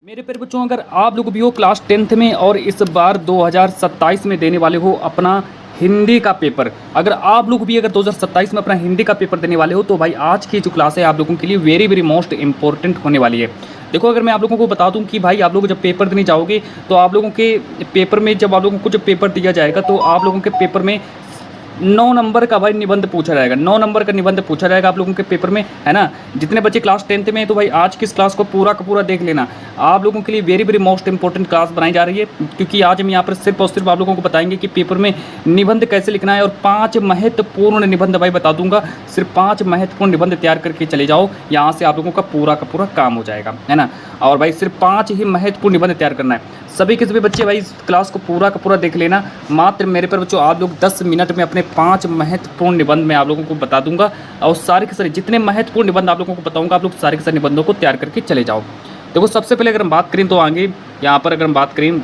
मेरे प्यारे बच्चों, अगर आप लोग भी हो क्लास 10th में और इस बार 2027 में देने वाले हो अपना हिंदी का पेपर, अगर आप लोग भी अगर 2027 में अपना हिंदी का पेपर देने वाले हो तो भाई आज की जो क्लास है आप लोगों के लिए वेरी वेरी मोस्ट इंपॉर्टेंट होने वाली है। देखो, अगर मैं आप लोगों को बता दूं कि भाई आप लोग जब पेपर देने जाओगे तो आप लोगों के पेपर में जब आप लोगों को जब पेपर दिया जाएगा तो आप लोगों के पेपर में 9 नंबर का भाई निबंध पूछा जाएगा। 9 नंबर का निबंध पूछा जाएगा आप लोगों के पेपर में, है ना। जितने बच्चे क्लास 10th में हैं तो भाई आज की इस क्लास को पूरा का पूरा देख लेना। आप लोगों के लिए very very most important class बनाई जा रही है, क्योंकि आज हम यहाँ पर सिर्फ और सिर्फ आप लोगों को बताएंगे कि पेपर में निबंध कैसे लिखना है। और 5 महत्वपूर्ण निबंध भाई बता दूंगा, सिर्फ 5 महत्वपूर्ण निबंध तैयार करके चले जाओ, यहाँ से आप लोगों का पूरा काम हो जाएगा, है ना। और भाई सिर्फ 5 ही महत्वपूर्ण निबंध तैयार करना है। सभी के सभी बच्चे भाई इस क्लास को पूरा का पूरा देख लेना। मात्र मेरे पर बच्चों आप लोग 10 मिनट में अपने 5 महत्वपूर्ण निबंध मैं आप लोगों को बता दूंगा, और सारे के सारे जितने महत्वपूर्ण निबंध आप लोगों को बताऊंगा आप लोग सारे के सारे निबंधों को तैयार करके चले जाओ। देखो, सबसे पहले अगर हम बात करें तो आगे यहाँ पर अगर हम बात करें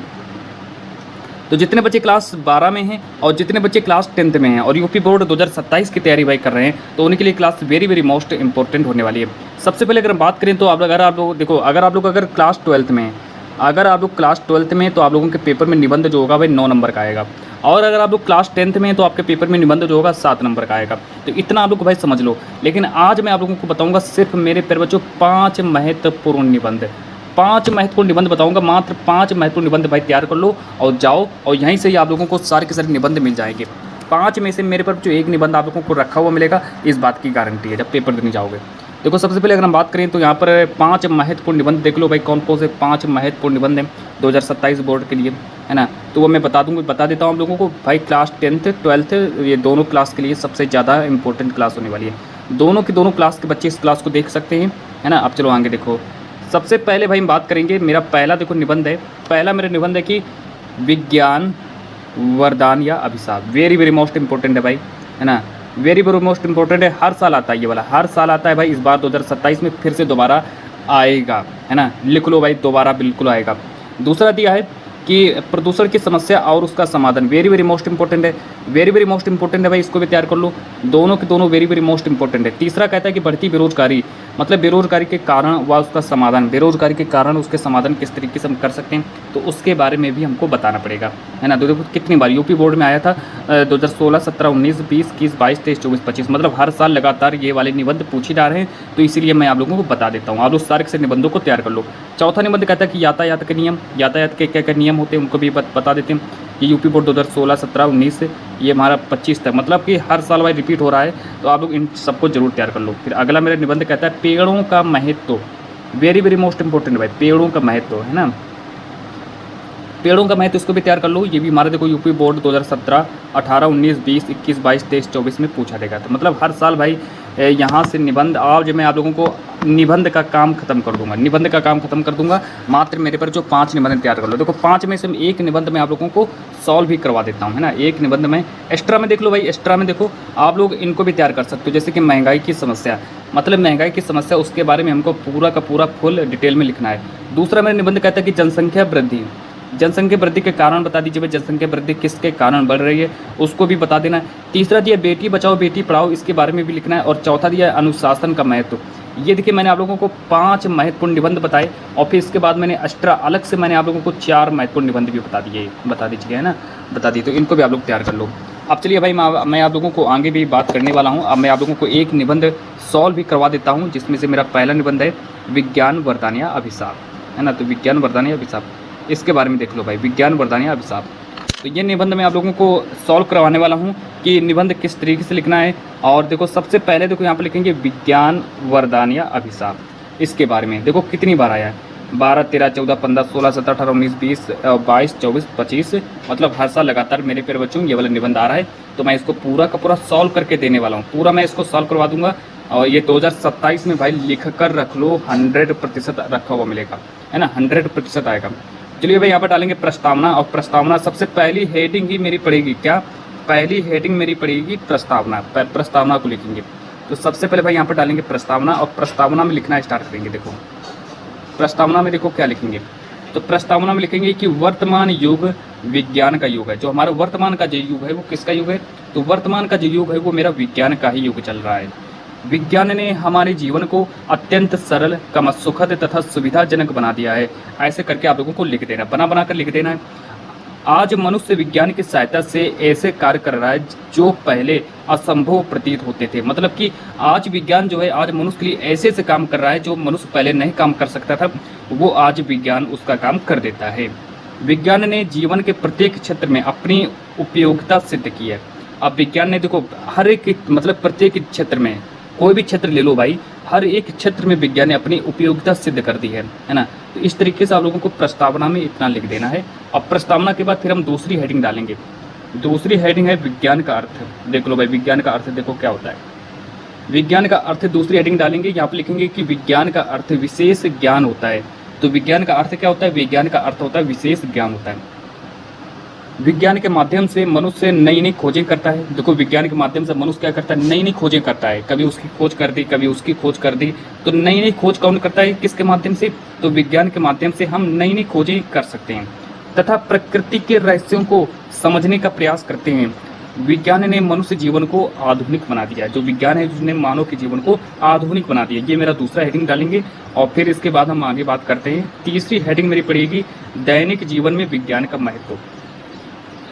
तो जितने बच्चे क्लास 12 में हैं और जितने बच्चे क्लास 10th में हैं और यूपी बोर्ड 2027 की तैयारी भाई कर रहे हैं तो उनके लिए class very very most important होने वाली है। सबसे पहले अगर हम बात करें तो अगर आप लोग देखो, अगर आप लोग अगर क्लास 12th में हैं, अगर आप लोग क्लास 12th में तो आप लोगों के पेपर में निबंध जो होगा भाई 9 नंबर का आएगा। और अगर आप लोग क्लास 10th में तो आपके पेपर में निबंध जो होगा 7 नंबर का आएगा। तो इतना आप लोग भाई समझ लो। लेकिन आज मैं आप लोगों को बताऊंगा सिर्फ मेरे प्यारे बच्चों 5 महत्वपूर्ण निबंध, 5 महत्वपूर्ण निबंध बताऊंगा। मात्र 5 महत्वपूर्ण निबंध भाई तैयार कर लो और जाओ, और यहीं से ही आप लोगों को सारे के सारे निबंध मिल जाएंगे। 5 में से मेरे पर जो एक निबंध आप लोगों को रखा हुआ मिलेगा, इस बात की गारंटी है जब पेपर देने जाओगे। देखो, सबसे पहले अगर हम बात करें तो यहाँ पर 5 महत्वपूर्ण निबंध देख लो भाई, कौन कौन से 5 महत्वपूर्ण निबंध हैं 2027 बोर्ड के लिए, है ना। तो वो मैं बता देता हूँ आप लोगों को। भाई क्लास 10th 12th ये दोनों क्लास के लिए सबसे ज़्यादा इंपॉर्टेंट क्लास होने वाली है। दोनों की दोनों क्लास के बच्चे इस क्लास को देख सकते हैं, है ना। अब चलो आगे देखो। सबसे पहले भाई हम बात करेंगे, मेरा पहला देखो निबंध है, पहला मेरा निबंध है कि विज्ञान वरदान या अभिशाप। वेरी वेरी मोस्ट इंपॉर्टेंट है भाई, है ना। वेरी वेरी मोस्ट इंपॉर्टेंट है, हर साल आता है ये वाला, हर साल आता है भाई। इस बार 2027 में फिर से दोबारा आएगा, है ना। लिख लो भाई, दोबारा बिल्कुल आएगा। दूसरा दिया है कि प्रदूषण की समस्या और उसका समाधान। वेरी वेरी मोस्ट इंपॉर्टेंट है, वेरी वेरी मोस्ट इंपॉर्टेंट है भाई, इसको भी तैयार कर लो। दोनों के दोनों वेरी वेरी मोस्ट इंपॉर्टेंट है। तीसरा कहता है कि बढ़ती बेरोजगारी, मतलब बेरोजगारी के कारण व उसका समाधान, बेरोजगारी के कारण उसके समाधान किस तरीके से हम कर सकते हैं, तो उसके बारे में भी हमको बताना पड़ेगा, है ना। तो देखो कितनी बार यूपी बोर्ड में आया था 2016, 17, 19, 20, 21, 22, 23, 24, 25, मतलब हर साल लगातार ये वाले निबंध पूछे जा रहे हैं। तो इसीलिए मैं आप लोगों को बता देता हूँ, आप लोग सारे से निबंधों को तैयार कर लो। चौथा निबंध कहता है कि यातायात के नियम, यातायात के क्या क्या नियम होते हैं उनको भी बता देते हैं। ये यूपी बोर्ड 2016, 17, 19 से ये हमारा 25 तक, मतलब कि हर साल भाई रिपीट हो रहा है, तो आप लोग इन सबको जरूर तैयार कर लो। फिर अगला मेरा निबंध कहता है पेड़ों का महत्व। वेरी वेरी मोस्ट इंपॉर्टेंट भाई, पेड़ों का महत्व, है ना। पेड़ों का महत्व इसको भी तैयार कर लो। ये भी हमारे देखो यूपी बोर्ड 2017, 18, 19, 20, 21, 22, 23, 24 में पूछा जाएगा। तो मतलब हर साल भाई यहाँ से निबंध, आज मैं आप लोगों को निबंध का काम खत्म कर दूंगा, निबंध का काम खत्म कर दूंगा। मात्र मेरे पर जो 5 निबंध तैयार कर लो। देखो 5 में से एक निबंध मैं आप लोगों को सॉल्व भी करवा देता हूँ, है ना। एक निबंध में एक्स्ट्रा में देख लो भाई, एक्स्ट्रा में देखो आप लोग इनको भी तैयार कर सकते हो। जैसे कि महंगाई की समस्या, मतलब महंगाई की समस्या, उसके बारे में हमको पूरा का पूरा फुल डिटेल में लिखना है। दूसरा मेरा निबंध कहता है कि जनसंख्या वृद्धि, जनसंख्या वृद्धि के कारण बता दीजिए भाई, जनसंख्या वृद्धि किसके कारण बढ़ रही है उसको भी बता देना है। तीसरा दिया बेटी बचाओ बेटी पढ़ाओ, इसके बारे में भी लिखना है। और चौथा दिया है अनुशासन का महत्व। ये देखिए मैंने आप लोगों को 5 महत्वपूर्ण निबंध बताए, और फिर इसके बाद मैंने एक्स्ट्रा अलग से मैंने आप लोगों को 4 महत्वपूर्ण निबंध भी बता दीजिए, है ना, बता दिए। तो इनको भी आप लोग तैयार कर लो। अब चलिए भाई मैं आप लोगों को आगे भी बात करने वाला हूँ। अब मैं आप लोगों को एक निबंध सॉल्व भी करवा देता हूँ, जिसमें से मेरा पहला निबंध है विज्ञान वरदान या अभिशाप, है ना। तो विज्ञान वरदान या अभिशाप, इसके बारे में देख लो भाई, विज्ञान वरदान या अभिशाप। तो ये निबंध मैं आप लोगों को सॉल्व करवाने वाला हूँ कि निबंध किस तरीके से लिखना है। और देखो सबसे पहले देखो यहाँ पर लिखेंगे विज्ञान वरदान या अभिशाप, इसके बारे में देखो कितनी बार आया है, 12, 13, 14, 15, 16, 17, 18, 19, 20, 22, 24, 25, मतलब हर साल लगातार मेरे प्यारे बच्चों ये वाला निबंध आ रहा है। तो मैं इसको पूरा का पूरा सॉल्व करके देने वाला हूँ, पूरा मैं इसको सॉल्व करवा दूंगा। और ये 2027 में भाई लिख कर रख लो, 100% रखा हुआ मिलेगा, है ना, 100% आएगा। चलिए भाई यहाँ पर डालेंगे प्रस्तावना, और प्रस्तावना सबसे पहली हेडिंग ही मेरी पड़ेगी, क्या पहली हेडिंग मेरी पड़ेगी प्रस्तावना, प्रस्तावना को लिखेंगे। तो सबसे पहले भाई यहाँ पर डालेंगे प्रस्तावना, और प्रस्तावना में लिखना स्टार्ट करेंगे। देखो प्रस्तावना में देखो क्या लिखेंगे, तो प्रस्तावना में लिखेंगे कि वर्तमान युग विज्ञान का युग है। जो हमारा वर्तमान का जो युग है वो किसका युग है, तो वर्तमान का जो युग है वो मेरा विज्ञान का ही युग चल रहा है। विज्ञान ने हमारे जीवन को अत्यंत सरल, कम सुखद तथा सुविधाजनक बना दिया है। ऐसे करके आप लोगों को लिख देना, बना बना कर लिख देना है। आज मनुष्य विज्ञान की सहायता से ऐसे कार्य कर रहा है जो पहले असंभव प्रतीत होते थे। मतलब कि आज विज्ञान जो है, आज मनुष्य के लिए ऐसे ऐसे काम कर रहा है जो मनुष्य पहले नहीं काम कर सकता था, वो आज विज्ञान उसका काम कर देता है। विज्ञान ने जीवन के प्रत्येक क्षेत्र में अपनी उपयोगिता सिद्ध की है। अब विज्ञान ने देखो हर एक मतलब प्रत्येक क्षेत्र में, कोई भी क्षेत्र ले लो भाई, हर एक क्षेत्र में विज्ञान ने अपनी उपयोगिता सिद्ध कर दी है ना। तो इस तरीके से आप लोगों को प्रस्तावना में इतना लिख देना है। अब प्रस्तावना के बाद फिर हम दूसरी हेडिंग डालेंगे। दूसरी हेडिंग है विज्ञान का अर्थ। देख लो भाई, विज्ञान का अर्थ देखो क्या होता है। विज्ञान का अर्थ दूसरी हेडिंग डालेंगे, यहाँ पे लिखेंगे कि विज्ञान का अर्थ विशेष ज्ञान होता है। तो विज्ञान का अर्थ क्या होता है? विज्ञान का अर्थ होता है विशेष ज्ञान होता है। विज्ञान के माध्यम से मनुष्य नई नई खोजें करता है। देखो विज्ञान के माध्यम से मनुष्य क्या करता है? नई नई खोजें करता है। कभी उसकी खोज कर दी, कभी उसकी खोज कर दी। तो नई नई खोज कौन करता है? किसके माध्यम से? तो विज्ञान के माध्यम से हम नई नई खोजें कर सकते हैं तथा प्रकृति के रहस्यों को समझने का प्रयास करते हैं। विज्ञान ने मनुष्य जीवन को आधुनिक बना दिया। जो विज्ञान है उसने मानव के जीवन को आधुनिक बना दिया। ये मेरा दूसरा हेडिंग डालेंगे और फिर इसके बाद हम आगे बात करते हैं। तीसरी हेडिंग मेरी पड़ेगी दैनिक जीवन में विज्ञान का महत्व।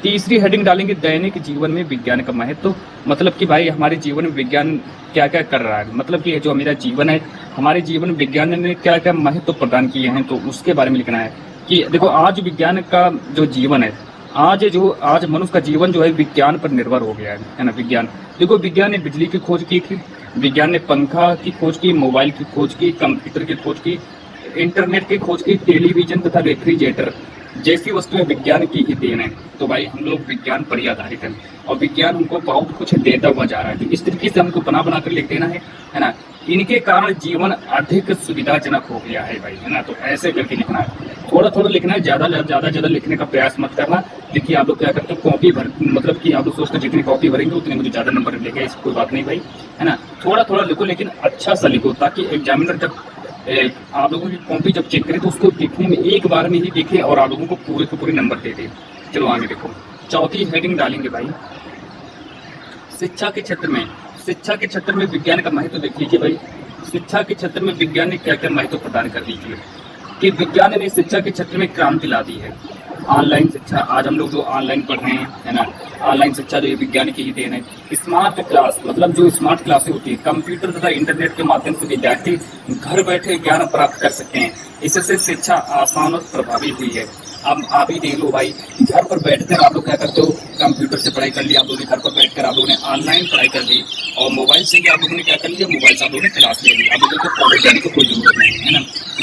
तीसरी हेडिंग डालेंगे दैनिक जीवन में विज्ञान का महत्व। मतलब कि भाई हमारे जीवन में विज्ञान क्या क्या कर रहा है, मतलब कि जो मेरा जीवन है, हमारे जीवन में विज्ञान ने क्या क्या महत्व प्रदान किए हैं, तो उसके बारे में लिखना है। कि देखो आज विज्ञान का जो जीवन है, आज मनुष्य का जीवन जो है विज्ञान पर निर्भर हो गया है ना। विज्ञान देखो, विज्ञान ने बिजली की खोज की थी, विज्ञान ने पंखा की खोज की, मोबाइल की खोज की, कंप्यूटर की खोज की, इंटरनेट की खोज की, टेलीविजन तथा रेफ्रिजरेटर जैसी वस्तुएं विज्ञान की ही देन है। तो भाई हम लोग विज्ञान पर ही आधारित हैं और विज्ञान हमको बहुत कुछ देता हुआ जा रहा है। तो इस तरीके से हमको बना बना कर लिख देना है ना। इनके कारण जीवन अधिक सुविधाजनक हो गया है भाई, है ना। तो ऐसे करके लिखना है, थोड़ा थोड़ा लिखना है, ज्यादा लिखने का प्रयास मत करना। देखिए आप लोग क्या करते हो, कॉपी भर, मतलब कि आप लोग सोचते जितनी कॉपी भरेंगे उतने मुझे ज्यादा नंबर मिलेगा। इसकी कोई बात नहीं भाई, है ना। थोड़ा थोड़ा लिखो लेकिन अच्छा सा लिखो, ताकि एग्जामिनर जब आप लोगों की कॉपी जब चेक करे तो उसको देखने में एक बार में ही देखे और आप लोगों को पूरे के पूरे नंबर दे दे। चलो आगे देखो, चौथी हेडिंग डालेंगे भाई शिक्षा के क्षेत्र में विज्ञान का महत्व। देख लीजिए भाई, शिक्षा के क्षेत्र में विज्ञान ने क्या क्या महत्व प्रदान कर दीजिए कि विज्ञान ने शिक्षा के क्षेत्र में क्रांति ला दी है। ऑनलाइन शिक्षा, आज हम लोग जो ऑनलाइन पढ़ रहे हैं, है ना, ऑनलाइन शिक्षा जो ये विज्ञान की ही देन है। स्मार्ट क्लास, मतलब जो स्मार्ट क्लासें होती है, कंप्यूटर तथा इंटरनेट के माध्यम से विद्यार्थी घर बैठे ज्ञान प्राप्त कर सकते हैं। इससे शिक्षा आसान और प्रभावी हुई है। अब आप ही देख लो भाई, घर पर बैठकर आप लोग क्या करते हो, कंप्यूटर से पढ़ाई कर ली आप लोगों ने, घर पर बैठकर आप लोगों ने ऑनलाइन पढ़ाई कर ली, और मोबाइल से आप लोगों ने क्या कर लिया, मोबाइल से आप लोगों ने क्लास ले ली। आप लोगों को कॉलेज जाने की कोई जरूरत नहीं है ना।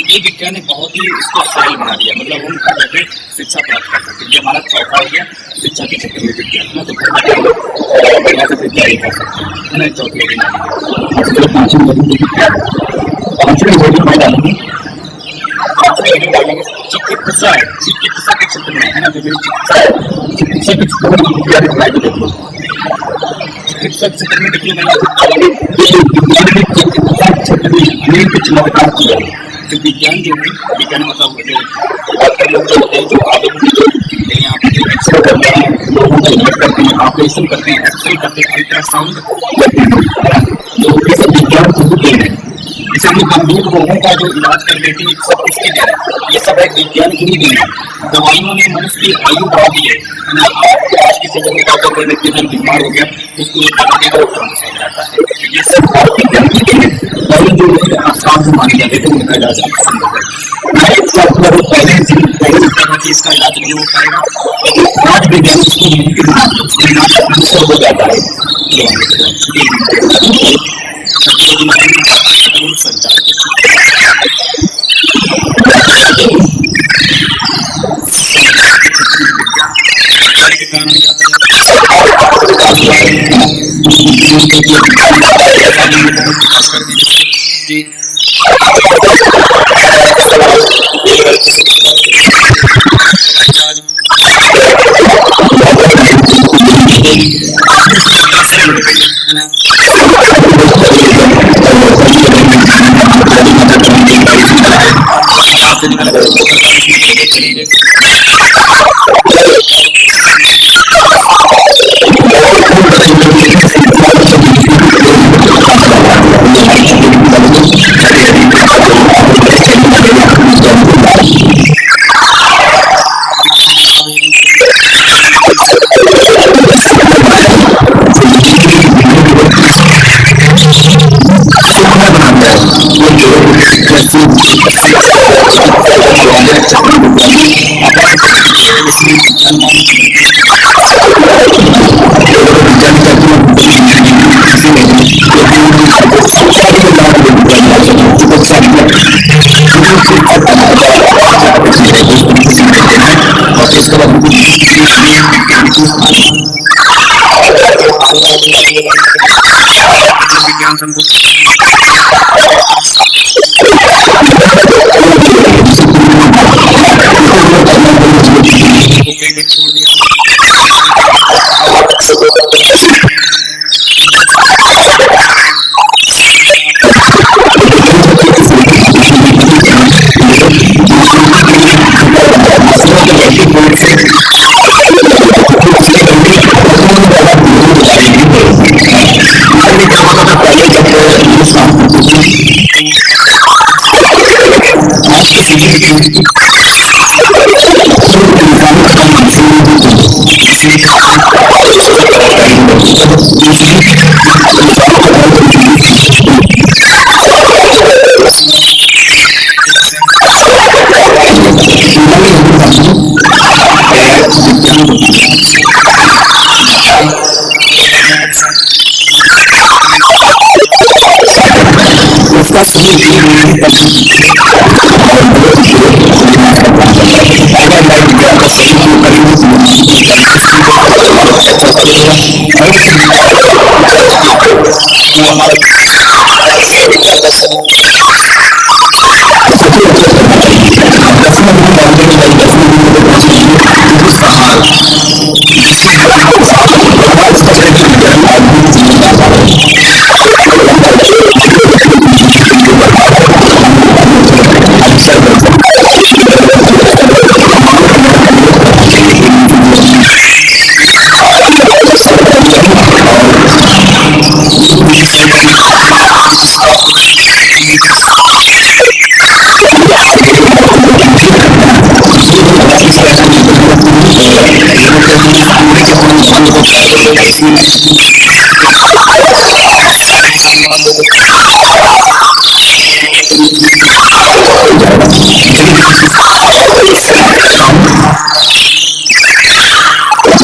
ये विज्ञान ने बहुत ही इसको सरल बना दिया, मतलब हम घर बैठे शिक्षा प्राप्त कर सकते हैं। ये हमारा चौथा हो गया शिक्षा के क्षेत्र में विज्ञान, है ना। तो घर बैठे बढ़िया से तैयारी कर सकते हैं, है ना। चौथी डालेंगे चिकित्सा के क्षेत्र में, है ना। जो चिकित्सा के क्षेत्र में देखिए चमत्कार किया। जो विज्ञान जो है, विज्ञान मतलब ऑपरेशन करते हैं, एक्सरे करते हैं, अल्ट्रासाउंड, तो ये सब विज्ञान को होते हैं। जैसे कि गंभीर रोगों का जो इलाज कर देती है, सब किसकी देन है? ये सब है विज्ञान की ही देन है। दवाइयों ने मनुष्य की आयु बढ़ा दी है ना। आज किसी जगह का अगर व्यक्ति जब बीमार हो गया उसको जाता है, ये सब विज्ञान की देन है। पहले जो लोग आसान माने जाते थे उनका इलाज आसान हो गया, पहले इसका इलाज नहीं हो पाएगा, लेकिन आज विज्ञान हो जाता है।